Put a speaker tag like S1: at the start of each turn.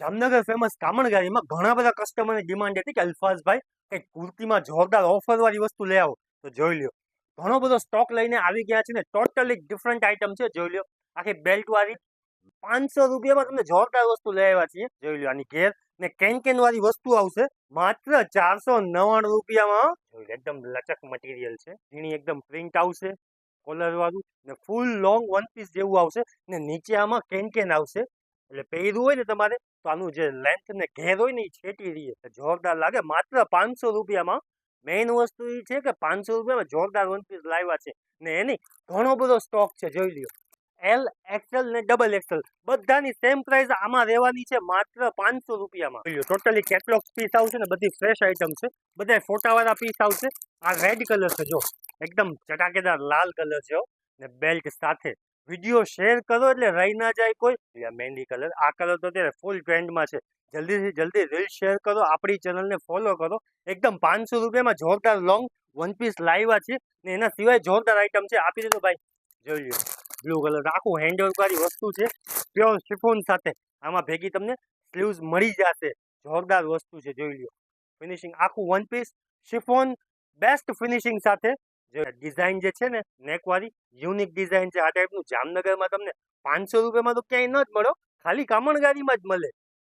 S1: Jamnagar famous કામણગારીમાં ઘણા બધા કસ્ટમરની demand હતી કે અલ્ફાઝભાઈ કંઈક કુર્તીમાં જોરદાર ઓફર વાળી વસ્તુ લઈ આવો. તો જોઈ લ્યો, ઘણો બધો સ્ટોક લઈને આવી ગયા છે ને. ટોટલી ડિફરન્ટ આઈટમ છે. જોઈ લ્યો, આખી બેલ્ટ વાળી 500 રૂપિયામાં તમને જોરદાર વસ્તુ લઈ આવ્યા છીએ. જોઈ લ્યો, આની ઘેર ને કેન વાળી વસ્તુ આવશે માત્ર 499 રૂપિયામાં. જોઈ લો, એકદમ લચક મટીરિયલ છે. એની એકદમ પ્રિન્ટ આવશે કોલર વાળું ને ફૂલ લોંગ વન પીસ જેવું આવશે ને નીચે આમાં કેન આવશે. એટલે પહેર્યું હોય ને તમારે તો આનું જે લેન્થ ને ઘેર હોય ને એ છેટી રહીએ, જોરદાર લાગે. માત્ર 500 રૂપિયામાં. મેઇન વસ્તુ એ છે કે 500 રૂપિયામાં જોરદાર વન પીસ લાવ્યા છે ને એની ઘણો બધો સ્ટોક છે. જોઈ લ્યો, એલ, એક્સેલ ને ડબલ એક્સેલ બધાની સેમ પ્રાઇસ આમાં રહેવાની છે માત્ર 500 રૂપિયામાં. ટોટલી કેટલોગ પીસ આવશે ને બધી ફ્રેશ આઈટમ છે. બધા ફોટાવાળા પીસ આવશે. આ રેડ કલર છે, જો એકદમ ચટાકેદાર લાલ કલર છે ને બેલ્ટ સાથે. વિડીયો શેર કરો એટલે રહી ના જાય કોઈ. મહેંદી કલર, આ કલર તો અત્યારે ફૂલ ટ્રેન્ડમાં છે. જલ્દીથી જલ્દી રીલ શેર કરો, આપણી ચેનલને ફોલો કરો. એકદમ 500 રૂપિયામાં જોરદાર લોંગ વન પીસ લાવ્યા છે ને એના સિવાય જોરદાર આઈટમ છે. આપી દીધો ભાઈ. જોઈ લો, બ્લુ કલર આખું હેન્ડવર્ક વાળી વસ્તુ છે પ્યોર શિફોન સાથે. આમાં ભેગી તમને સ્લીવ્સ મળી જશે. જોરદાર વસ્તુ છે. જોઈ લો, ફિનિશિંગ આખું one piece chiffon best finishing સાથે. જે ડિઝાઇન જે છે ને નેક વાળી યુનિક ડિઝાઇન છે. આ ટાઈપનું જામનગરમાં તમને 500 રૂપિયામાં તો ક્યાંય ન જ મળો, ખાલી કામણગારીમાં જ મળે.